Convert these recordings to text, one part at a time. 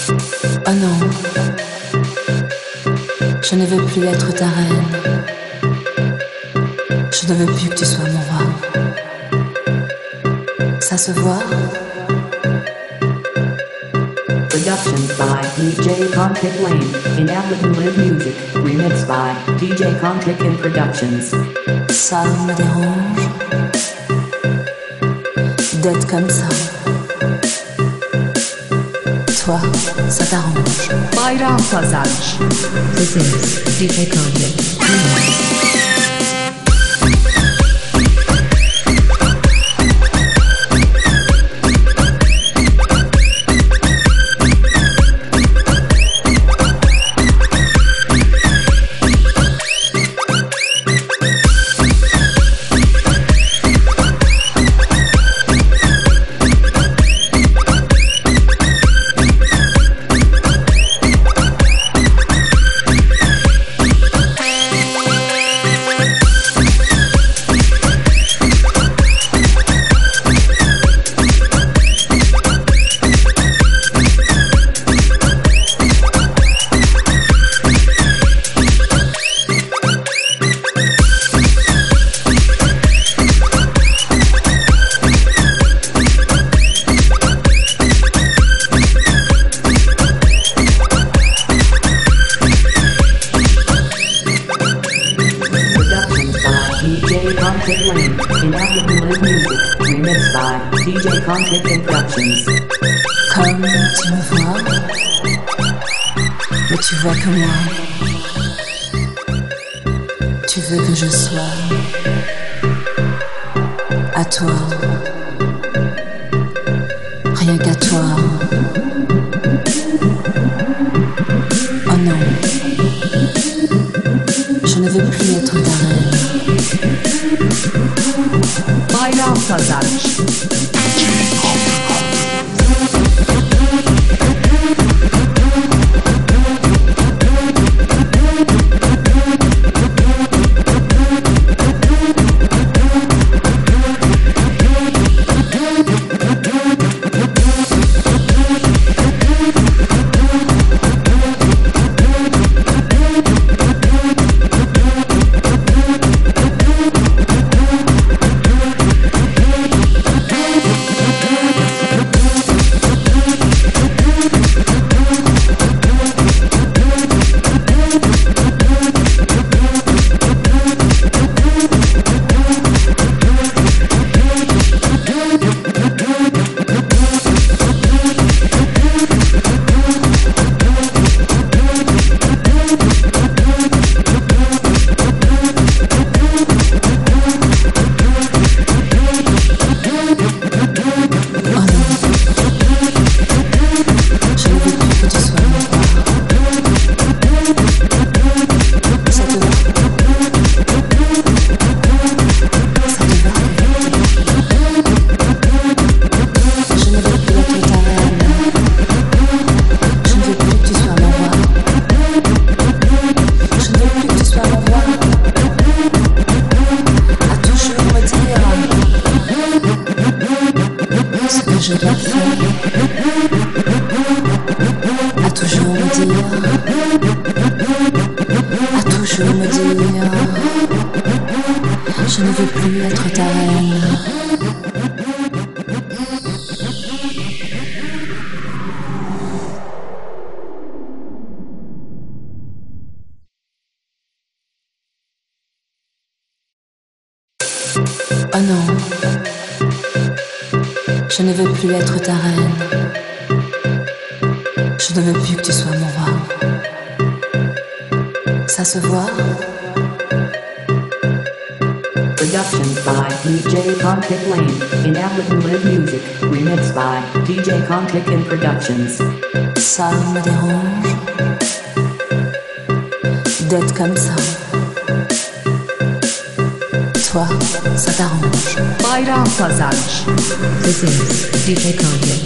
Oh non, je ne veux plus être ta reine. Je ne veux plus que tu sois mon roi. Ça se voit? Productions by DJ Contic Lane in Ableton Live Music. Remixed by DJ Contic and Productions. Ça me dérange d'être comme ça. Toi, ça t'arrange. Bayram Pazarcı. This is DJ Contic. Contic and Productions. Comme tu me vois, mais tu vois que moi. Tu veux que je sois à toi, rien qu'à toi. Oh non, je ne veux plus être ta reine. Bayram Pazarcı. Je ne veux plus être ta reine. Oh non, je ne veux plus être ta reine. Je ne veux plus que tu sois mon roi. Ça se voit? Productions by DJ Contic Lane in Ableton Live Music. Remixed by DJ Contic and Productions. Ça me dérange d'être comme ça. Toi, ça t'arrange. Bayram Pazarcı. This is DJ Contic.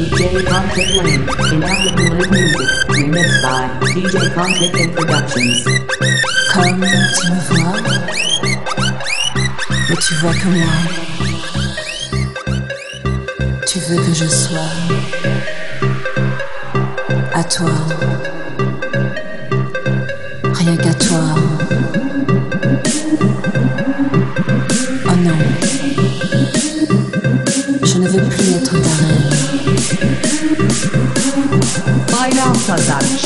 DJ Conflict Lane in African Live Music, remixed by DJ Conflict and Productions. Comme tu me vois, mais tu vois que moi. Tu veux que je sois à toi, rien qu'à toi. Oh non, je ne veux plus être ta reine. Bayram Kazanç.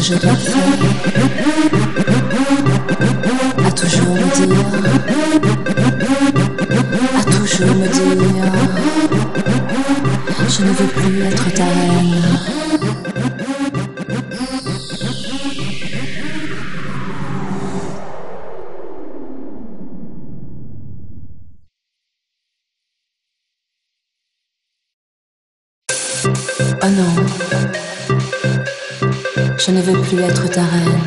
Je dois faire à toujours me dire, à toujours me dire, je ne veux plus être ta reine. Oh non, je ne veux plus être ta reine.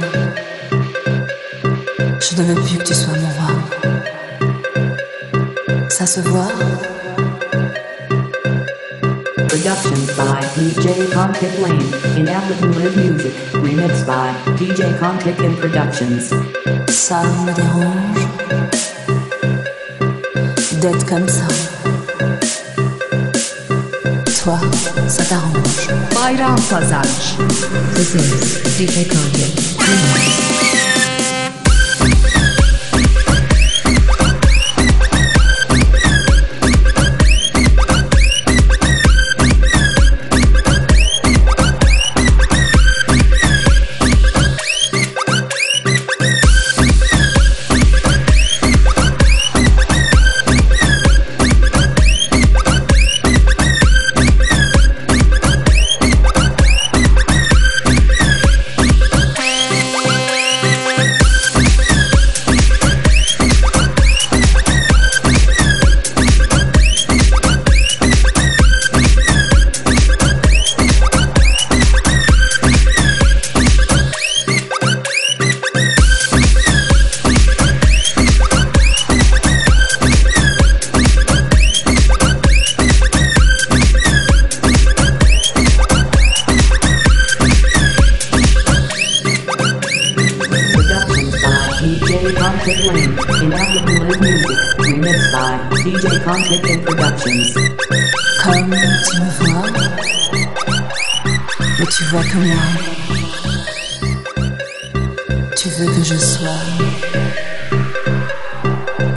Je ne veux plus que tu sois mon roi. Ça se voit? Productions by DJ Conflict Lane in African Live Music, remixed by DJ Conflict and Productions. Ça me dérange d'être comme ça. Toi, ça t'arrange. Bayram Kazanç. This is DJ Conflict. Conflict Lane in African Live Music, remixed by DJ Conflict and Productions. Comme tu me vois, mais tu vois que moi. Tu veux que je sois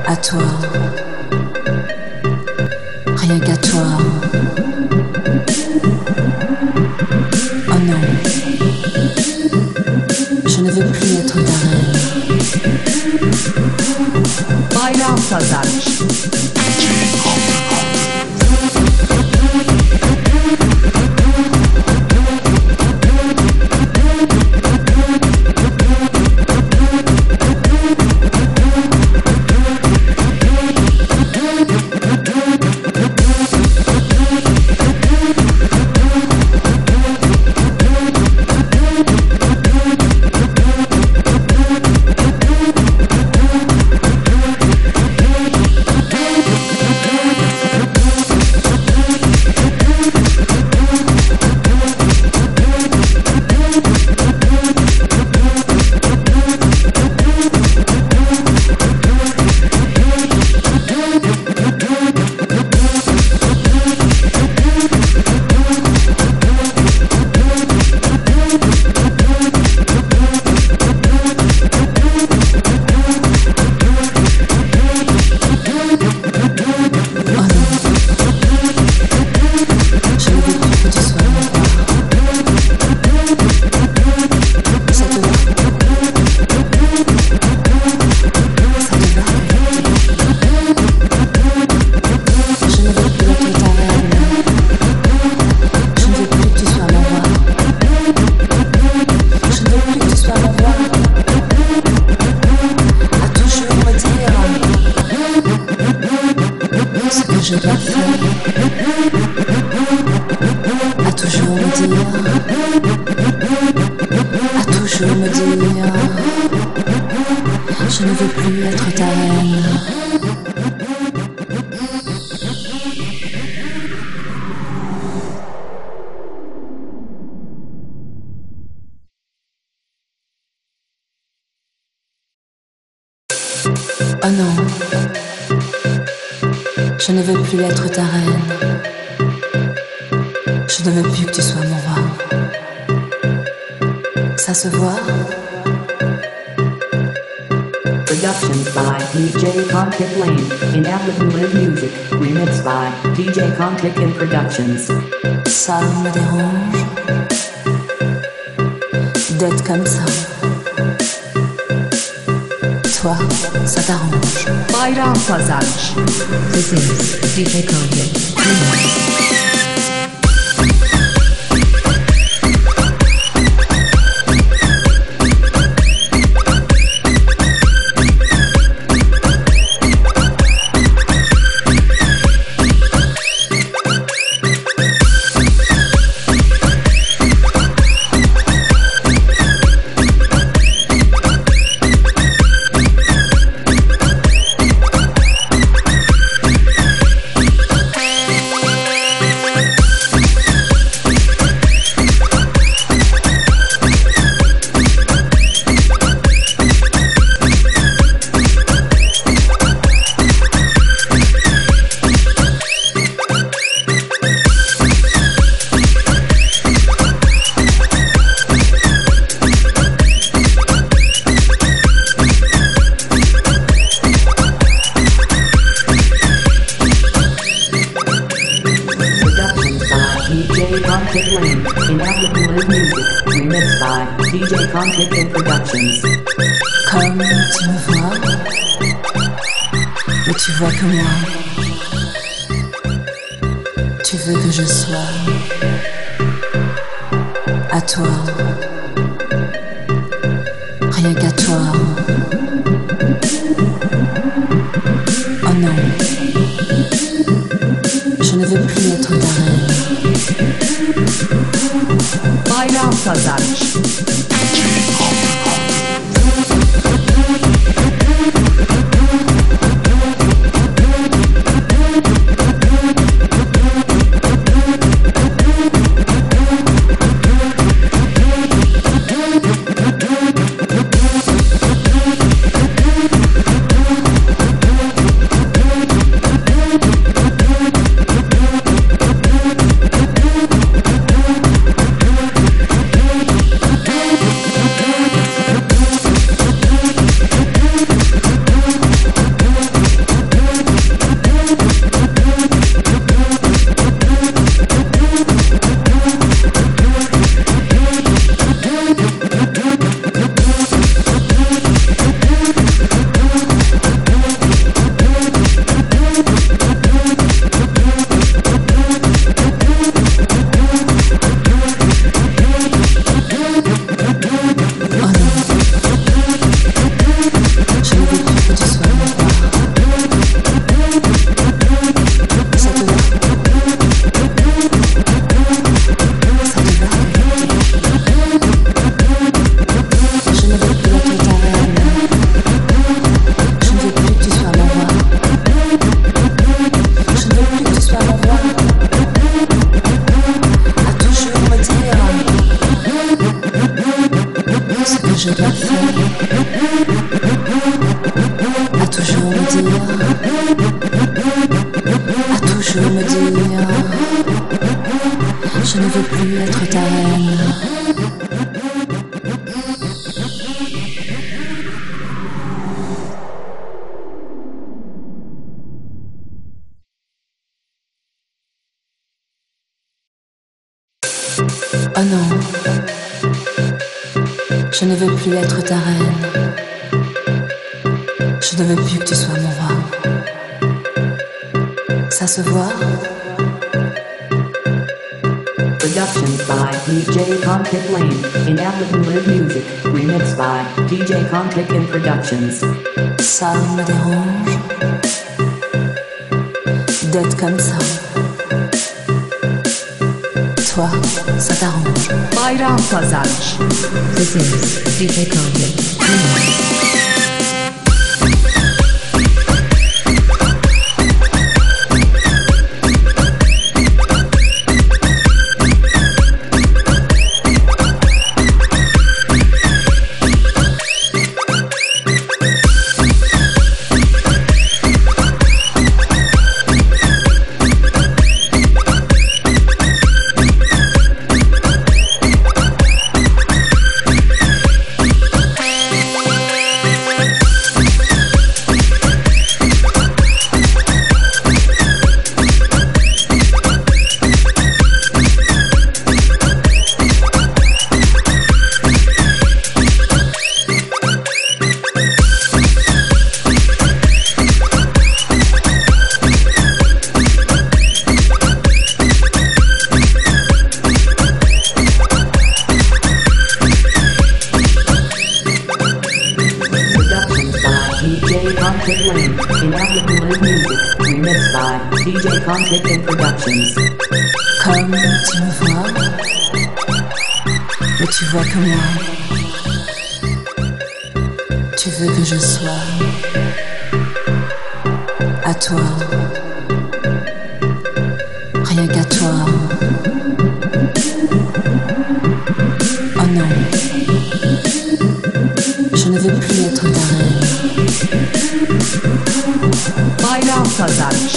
à toi, rien qu'à toi. Oh non, je ne veux plus être ta reine. Bayram Kazanç. toujours me dire, à toujours me dire, je ne veux plus être ta reine. Oh non, je ne veux plus être ta reine. Je ne veux plus que tu sois mon roi. Ça se voit? Productions by DJ Contic Lane in African Live Music, remixed by DJ Contic in Productions. Ça me dérange d'être comme ça. Toi, ça t'arrange. Bayram Kazanç. This is DJ Contic. Contic in Productions. Comme tu me vois, mais tu vois que moi. Tu veux que je sois à toi, rien qu'à toi. Oh non, je ne veux plus être ta reine. Bayram Kazanç. Je dois faire à toujours me dire, à toujours me dire, je ne veux plus être ta reine. Oh non, je ne veux plus être ta reine. Je ne veux plus que tu sois mon roi. Ça se voit? Productions by DJ Contic Lane in African Live Music, remixed by DJ Contic in Productions. Ça me dérange d'être comme ça. Toi, ça t'arrange. Bayram Kazanç. This is DJ Convict Remix. DJ Conflict Productions. Comme tu me vois, mais tu vois que moi. Tu veux que je sois à toi, rien qu'à toi. Oh non, je ne veux plus être ta reine. Bayram Kazanç.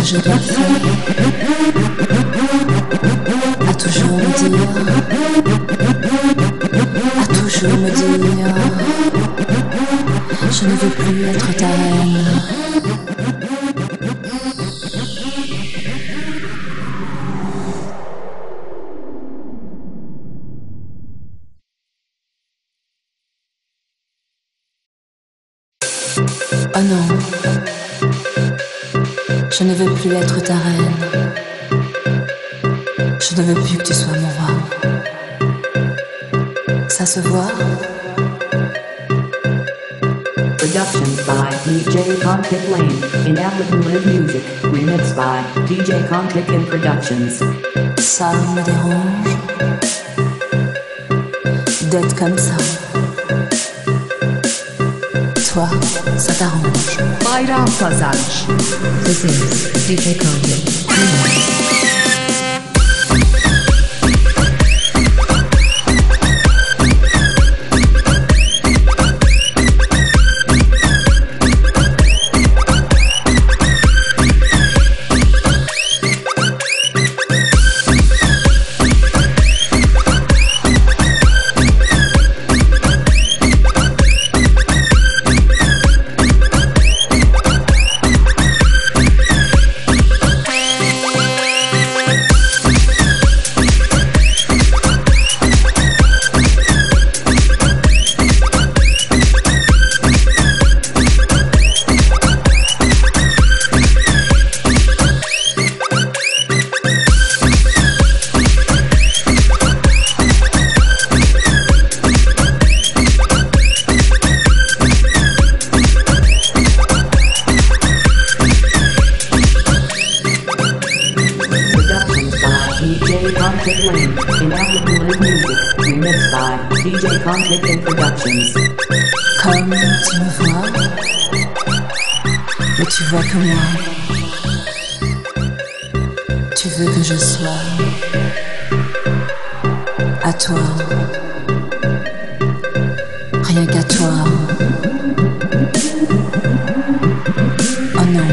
Je dois faire à toujours me dire, à toujours me dire, je ne veux plus être ta reine. Oh non, je ne veux plus être ta reine. Je ne veux plus que tu sois mon roi. Ça se voit? Productions by DJ Conflict Lane in African Live Music. Remixed by DJ Conflict in Productions. Ça me dérange d'être comme ça. Toi, ça t'arrange. Bayram Kazanç. This is DJ Convict Remix. DJ Conflict Lane, in African Live Music, remixed by DJ Conflict in Productions. Comme tu me vois, mais tu vois que moi. Tu veux que je sois à toi, rien qu'à toi. Oh non,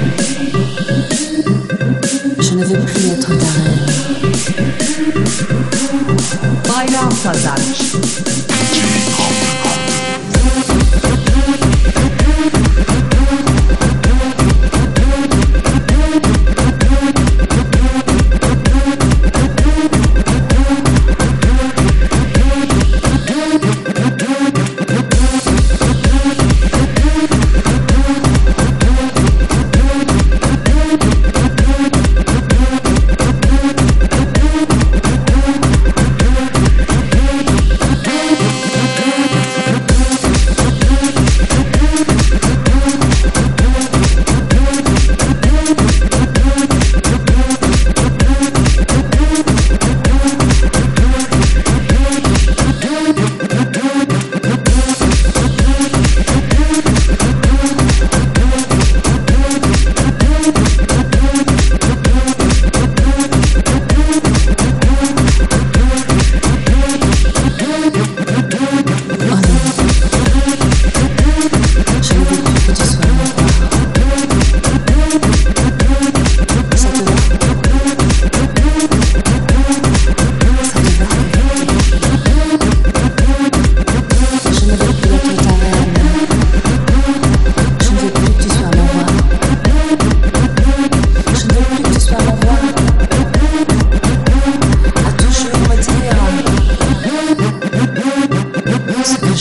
je ne veux plus être ta reine. Bayram Kazanç.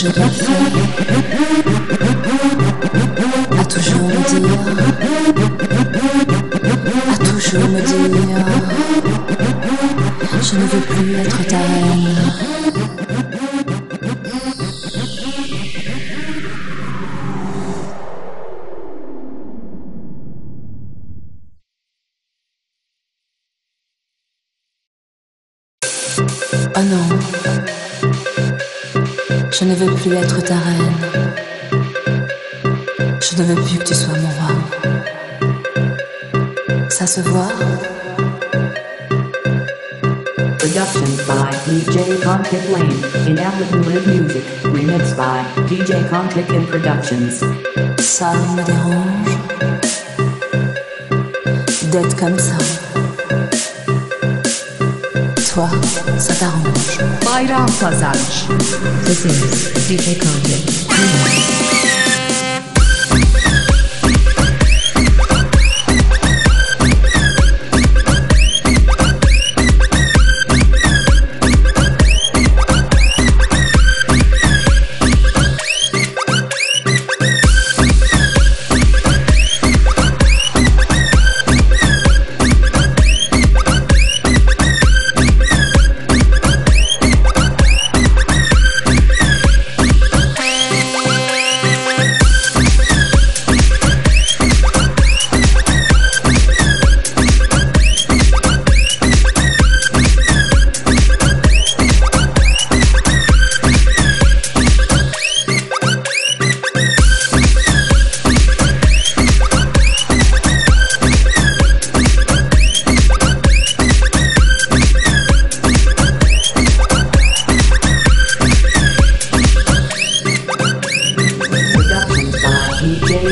Je dois faire à toujours me dire, à toujours me dire, je ne veux plus être ta reine. Oh non, je ne veux plus être ta reine. Je ne veux plus que tu sois mon roi. Ça se voit? Productions by DJ Conflict Lane, in African Live Music, remixed by DJ Conflict in Productions. Ça me dérange d'être comme ça. Toi, ça t'arrange. Bayram Kazanç. This is DJ Conflict.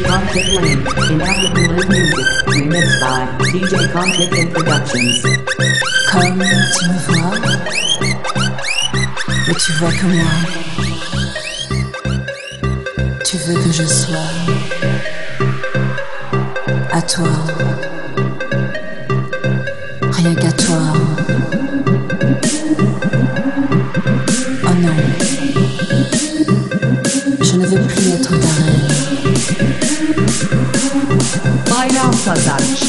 Conflict Lane, in African Live Music, remixed by DJ Conflict in Productions. Comme tu me vois, mais tu vois que moi. Tu veux que je sois à toi, rien qu'à toi. Oh non, je ne veux plus être ta reine. Bayram Kazanç.